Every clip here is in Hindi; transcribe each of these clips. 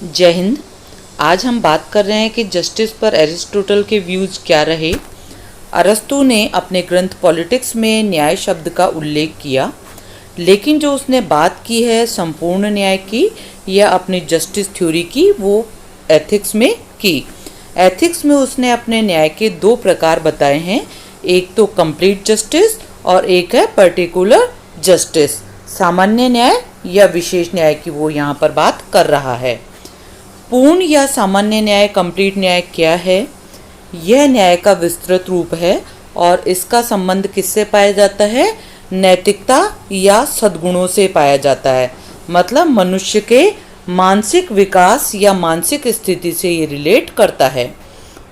जय हिंद। आज हम बात कर रहे हैं कि जस्टिस पर एरिस्टोटल के व्यूज़ क्या रहे। अरस्तु ने अपने ग्रंथ पॉलिटिक्स में न्याय शब्द का उल्लेख किया, लेकिन जो उसने बात की है संपूर्ण न्याय की या अपनी जस्टिस थ्योरी की, वो एथिक्स में की। एथिक्स में उसने अपने न्याय के दो प्रकार बताए हैं, एक तो कंप्लीट जस्टिस और एक है पर्टिकुलर जस्टिस। सामान्य न्याय या विशेष न्याय की वो यहाँ पर बात कर रहा है। पूर्ण या सामान्य न्याय, कंप्लीट न्याय क्या है? यह न्याय का विस्तृत रूप है और इसका संबंध किससे पाया जाता है? नैतिकता या सद्गुणों से पाया जाता है। मतलब मनुष्य के मानसिक विकास या मानसिक स्थिति से ये रिलेट करता है।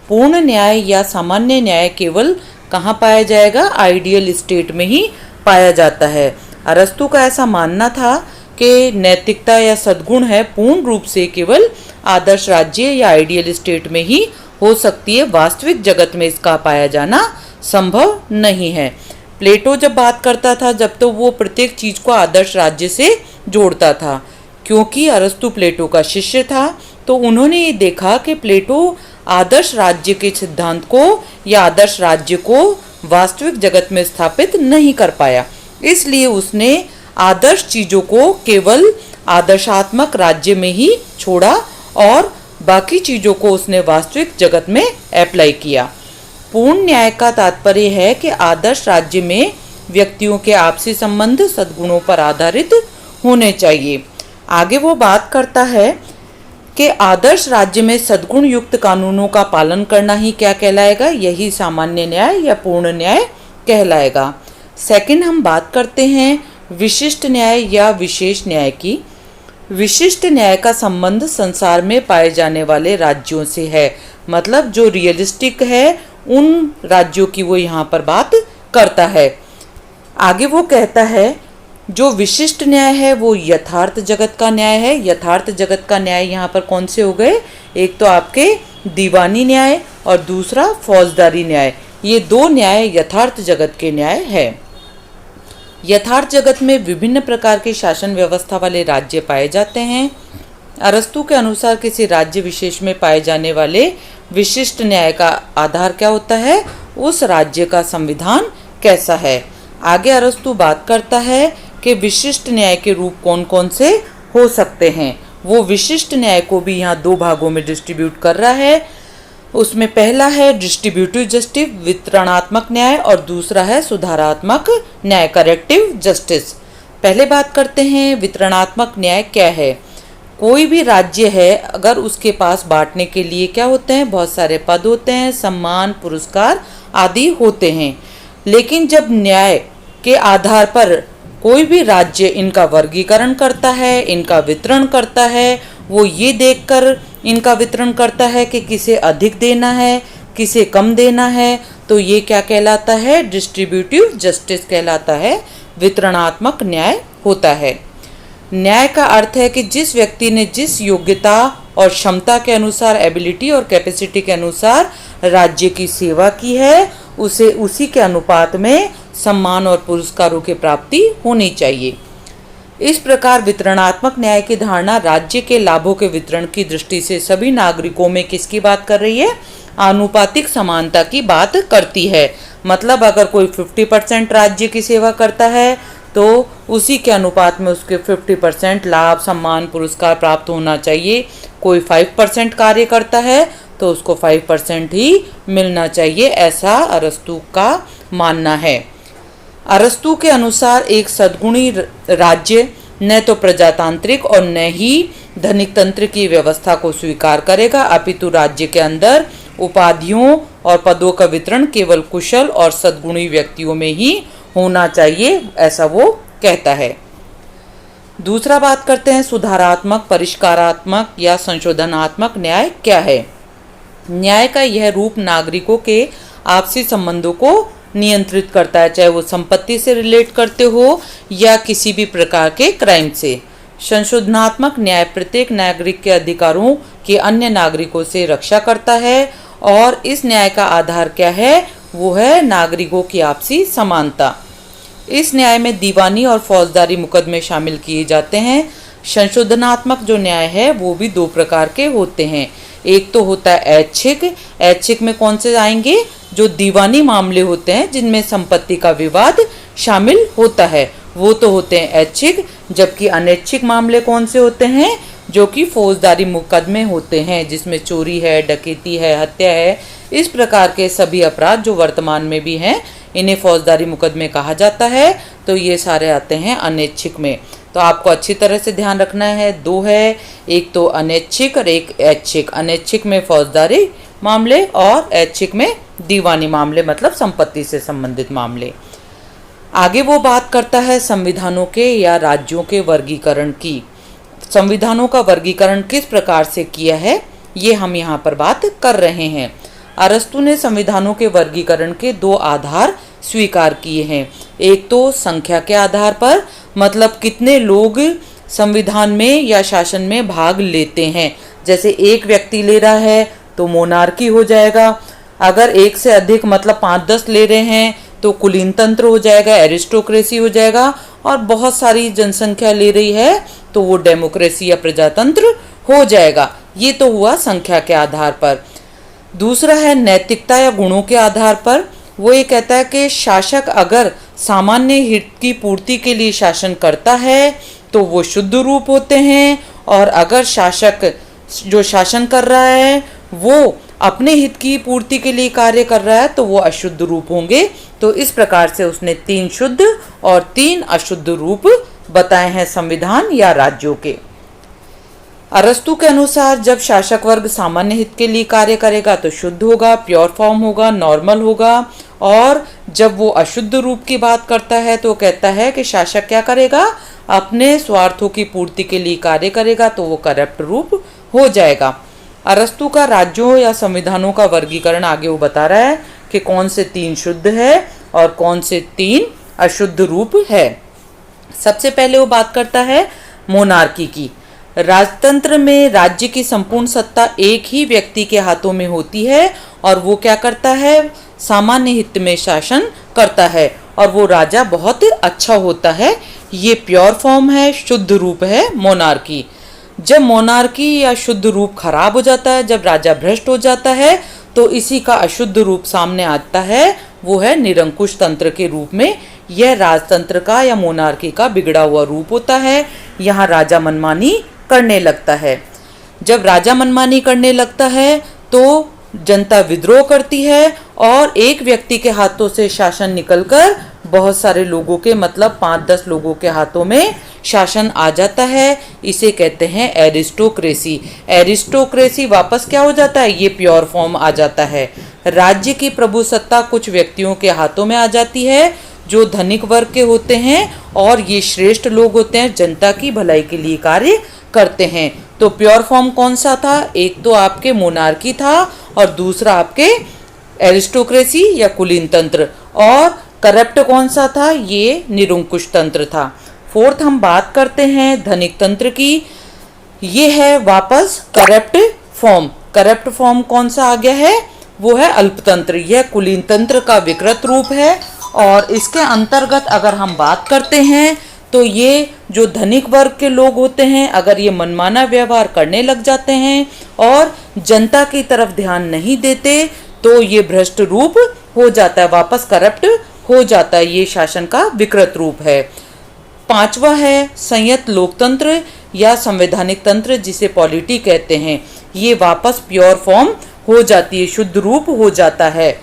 पूर्ण न्याय या सामान्य न्याय केवल कहाँ पाया जाएगा? आइडियल स्टेट में ही पाया जाता है। अरस्तु का ऐसा मानना था कि नैतिकता या सद्गुण है पूर्ण रूप से केवल आदर्श राज्य या आइडियल स्टेट में ही हो सकती है, वास्तविक जगत में इसका पाया जाना संभव नहीं है। प्लेटो जब बात करता था जब तो वो प्रत्येक चीज को आदर्श राज्य से जोड़ता था, क्योंकि अरस्तु प्लेटो का शिष्य था। तो उन्होंने ये देखा कि प्लेटो आदर्श राज्य के सिद्धांत को या आदर्श राज्य को वास्तविक जगत में स्थापित नहीं कर पाया, इसलिए उसने आदर्श चीजों को केवल आदर्शात्मक राज्य में ही छोड़ा और बाकी चीजों को उसने वास्तविक जगत में अप्लाई किया। पूर्ण न्याय का तात्पर्य है कि आदर्श राज्य में व्यक्तियों के आपसी संबंध सद्गुणों पर आधारित होने चाहिए। आगे वो बात करता है कि आदर्श राज्य में सद्गुण युक्त कानूनों का पालन करना ही क्या कहलाएगा? यही सामान्य न्याय या पूर्ण न्याय कहलाएगा। सेकंड हम बात करते हैं विशिष्ट न्याय या विशेष न्याय की। विशिष्ट न्याय का संबंध संसार में पाए जाने वाले राज्यों से है, मतलब जो रियलिस्टिक है उन राज्यों की वो यहाँ पर बात करता है। आगे वो कहता है जो विशिष्ट न्याय है वो यथार्थ जगत का न्याय है। यथार्थ जगत का न्याय यहाँ पर कौन से हो गए? एक तो आपके दीवानी न्याय और दूसरा फौजदारी न्याय। ये दो न्याय यथार्थ जगत के न्याय है। यथार्थ जगत में विभिन्न प्रकार की शासन व्यवस्था वाले राज्य पाए जाते हैं। अरस्तु के अनुसार किसी राज्य विशेष में पाए जाने वाले विशिष्ट न्याय का आधार क्या होता है? उस राज्य का संविधान कैसा है। आगे अरस्तु बात करता है कि विशिष्ट न्याय के रूप कौन कौन से हो सकते हैं। वो विशिष्ट न्याय को भी यहाँ दो भागों में डिस्ट्रीब्यूट कर रहा है। उसमें पहला है डिस्ट्रीब्यूटिव जस्टिस, वितरणात्मक न्याय, और दूसरा है सुधारात्मक न्याय, करेक्टिव जस्टिस। पहले बात करते हैं वितरणात्मक न्याय क्या है। कोई भी राज्य है, अगर उसके पास बांटने के लिए क्या होते हैं? बहुत सारे पद होते हैं, सम्मान, पुरस्कार आदि होते हैं। लेकिन जब न्याय के आधार पर कोई भी राज्य इनका वर्गीकरण करता है, इनका वितरण करता है, वो ये देखकर इनका वितरण करता है कि किसे अधिक देना है, किसे कम देना है, तो ये क्या कहलाता है? डिस्ट्रीब्यूटिव जस्टिस कहलाता है, वितरणात्मक न्याय होता है। न्याय का अर्थ है कि जिस व्यक्ति ने जिस योग्यता और क्षमता के अनुसार, एबिलिटी और कैपेसिटी के अनुसार राज्य की सेवा की है, उसे उसी के अनुपात में सम्मान और पुरस्कारों की प्राप्ति होनी चाहिए। इस प्रकार वितरणात्मक न्याय की धारणा राज्य के लाभों के वितरण की दृष्टि से सभी नागरिकों में किसकी बात कर रही है? आनुपातिक समानता की बात करती है। मतलब अगर कोई 50% राज्य की सेवा करता है तो उसी के अनुपात में उसके 50% लाभ, सम्मान, पुरस्कार प्राप्त होना चाहिए। कोई 5% कार्य करता है तो उसको 5% ही मिलना चाहिए, ऐसा अरस्तु का मानना है। अरस्तु के अनुसार एक सद्गुणी राज्य न तो प्रजातांत्रिक और न ही धनिक तंत्र की व्यवस्था को स्वीकार करेगा, अपितु राज्य के अंदर उपाधियों और पदों का वितरण केवल कुशल और सद्गुणी व्यक्तियों में ही होना चाहिए, ऐसा वो कहता है। दूसरा बात करते हैं सुधारात्मक, परिष्कारात्मक या संशोधनात्मक न्याय क्या है। न्याय का यह रूप नागरिकों के आपसी संबंधों को नियंत्रित करता है, चाहे वो संपत्ति से रिलेट करते हो या किसी भी प्रकार के क्राइम से। संशोधनात्मक न्याय प्रत्येक नागरिक के अधिकारों की अन्य नागरिकों से रक्षा करता है और इस न्याय का आधार क्या है? वो है नागरिकों की आपसी समानता। इस न्याय में दीवानी और फौजदारी मुकदमे शामिल किए जाते हैं। संशोधनात्मक जो न्याय है वो भी दो प्रकार के होते हैं। एक तो होता है ऐच्छिक। ऐच्छिक में कौन से आएंगे? जो दीवानी मामले होते हैं जिनमें संपत्ति का विवाद शामिल होता है, वो तो होते हैं ऐच्छिक। जबकि अनैच्छिक मामले कौन से होते हैं? जो कि फौजदारी मुकदमे होते हैं, जिसमें चोरी है, डकैती है, हत्या है, इस प्रकार के सभी अपराध जो वर्तमान में भी हैं, इन्हें फौजदारी मुकदमे कहा जाता है। तो ये सारे आते हैं अनैच्छिक में। तो आपको अच्छी तरह से ध्यान रखना है, दो है, एक तो अनैच्छिक और एक ऐच्छिक। अनैच्छिक में फौजदारी मामले और ऐच्छिक में दीवानी मामले, मतलब संपत्ति से संबंधित मामले। आगे वो बात करता है संविधानों के या राज्यों के वर्गीकरण की। संविधानों का वर्गीकरण किस प्रकार से किया है, ये हम यहाँ पर बात कर रहे हैं। अरस्तु ने संविधानों के वर्गीकरण के दो आधार स्वीकार किए हैं। एक तो संख्या के आधार पर, मतलब कितने लोग संविधान में या शासन में भाग लेते हैं। जैसे एक व्यक्ति ले रहा है तो मोनार्की हो जाएगा। अगर एक से अधिक मतलब 5-10 ले रहे हैं तो कुलीन तंत्र हो जाएगा, एरिस्टोक्रेसी हो जाएगा। और बहुत सारी जनसंख्या ले रही है तो वो डेमोक्रेसी या प्रजातंत्र हो जाएगा। ये तो हुआ संख्या के आधार पर। दूसरा है नैतिकता या गुणों के आधार पर। वो ये कहता है कि शासक अगर सामान्य हित की पूर्ति के लिए शासन करता है तो वो शुद्ध रूप होते हैं, और अगर शासक जो शासन कर रहा है वो अपने हित की पूर्ति के लिए कार्य कर रहा है तो वो अशुद्ध रूप होंगे। तो इस प्रकार से उसने 3 शुद्ध और 3 अशुद्ध रूप बताए हैं संविधान या राज्यों के। अरस्तु के अनुसार जब शासक वर्ग सामान्य हित के लिए कार्य करेगा तो शुद्ध होगा, प्योर फॉर्म होगा, नॉर्मल होगा। और जब वो अशुद्ध रूप की बात करता है तो कहता है कि शासक क्या करेगा? अपने स्वार्थों की पूर्ति के लिए कार्य करेगा तो वो करप्ट रूप हो जाएगा। अरस्तु का राज्यों या संविधानों का वर्गीकरण आगे वो बता रहा है कि कौन से 3 शुद्ध है और कौन से 3 अशुद्ध रूप है। सबसे पहले वो बात करता है मोनार्की की। राजतंत्र में राज्य की संपूर्ण सत्ता एक ही व्यक्ति के हाथों में होती है और वो क्या करता है? सामान्य हित में शासन करता है, और वो राजा बहुत अच्छा होता है। ये प्योर फॉर्म है, शुद्ध रूप है मोनार्की। जब मोनार्की या शुद्ध रूप खराब हो जाता है, जब राजा भ्रष्ट हो जाता है, तो इसी का अशुद्ध रूप सामने आता है, वो है निरंकुश तंत्र के रूप में। यह राजतंत्र का या मोनार्की का बिगड़ा हुआ रूप होता है। यहाँ राजा मनमानी करने लगता है। जब राजा मनमानी करने लगता है तो जनता विद्रोह करती है और एक व्यक्ति के हाथों से शासन निकलकर बहुत सारे लोगों के, मतलब 5-10 लोगों के हाथों में शासन आ जाता है। इसे कहते हैं एरिस्टोक्रेसी। एरिस्टोक्रेसी वापस क्या हो जाता है? ये प्योर फॉर्म आ जाता है। राज्य की प्रभुसत्ता कुछ व्यक्तियों के हाथों में आ जाती है जो धनिक वर्ग के होते हैं, और ये श्रेष्ठ लोग होते हैं, जनता की भलाई के लिए कार्य करते हैं। तो प्योर फॉर्म कौन सा था? एक तो आपके मोनार्की था और दूसरा आपके एरिस्टोक्रेसी या कुलीन तंत्र। और करप्ट कौन सा था? ये निरंकुश तंत्र था। फोर्थ हम बात करते हैं धनिक तंत्र की। ये है वापस करप्ट फॉर्म। करप्ट फॉर्म कौन सा आ गया है? वो है अल्पतंत्र। यह कुलीन तंत्र का विकृत रूप है, और इसके अंतर्गत अगर हम बात करते हैं तो ये जो धनिक वर्ग के लोग होते हैं, अगर ये मनमाना व्यवहार करने लग जाते हैं और जनता की तरफ ध्यान नहीं देते तो ये भ्रष्ट रूप हो जाता है, वापस करप्ट हो जाता है। ये शासन का विकृत रूप है। 5वां है संयत लोकतंत्र या संवैधानिक तंत्र, जिसे पॉलिटी कहते हैं। ये वापस प्योर फॉर्म हो जाती है, शुद्ध रूप हो जाता है।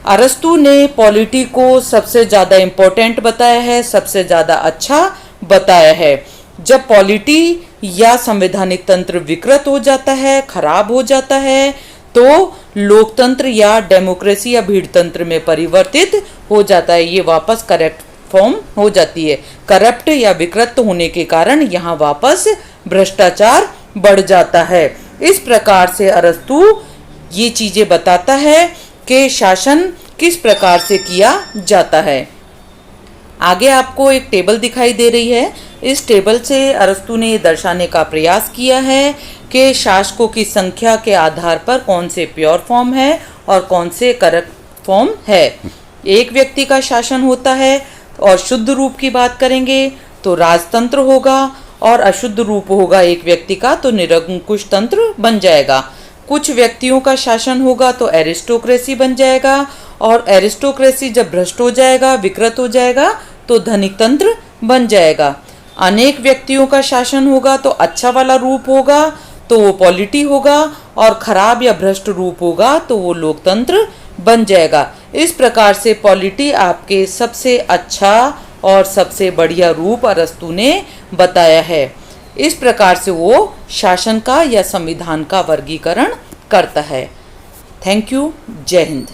अरस्तु ने पॉलिटी को सबसे ज़्यादा इम्पोर्टेंट बताया है, सबसे ज़्यादा अच्छा बताया है। जब पॉलिटी या संवैधानिक तंत्र विकृत हो जाता है, खराब हो जाता है, तो लोकतंत्र या डेमोक्रेसी या भीड़तंत्र में परिवर्तित हो जाता है। ये वापस करेक्ट फॉर्म हो जाती है। करप्ट या विकृत होने के कारण यहाँ वापस भ्रष्टाचार बढ़ जाता है। इस प्रकार से अरस्तु ये चीज़ें बताता है कि शासन किस प्रकार से किया जाता है। आगे आपको एक टेबल दिखाई दे रही है। इस टेबल से अरस्तु ने दर्शाने का प्रयास किया है कि शासकों की संख्या के आधार पर कौन से प्योर फॉर्म है और कौन से करप्ट फॉर्म है। एक व्यक्ति का शासन होता है, और शुद्ध रूप की बात करेंगे तो राजतंत्र होगा, और अशुद्ध रूप होगा एक व्यक्ति का तो निरंकुश तंत्र बन जाएगा। कुछ व्यक्तियों का शासन होगा तो एरिस्टोक्रेसी बन जाएगा, और एरिस्टोक्रेसी जब भ्रष्ट हो जाएगा, विकृत हो जाएगा, तो धनिक तंत्र बन जाएगा। अनेक व्यक्तियों का शासन होगा तो अच्छा वाला रूप होगा तो वो पॉलिटी होगा, और खराब या भ्रष्ट रूप होगा तो वो लोकतंत्र बन जाएगा। इस प्रकार से पॉलिटी आपके सबसे अच्छा और सबसे बढ़िया रूप अरस्तु ने बताया है। इस प्रकार से वो शासन का या संविधान का वर्गीकरण करता है। Thank you. जय हिंद।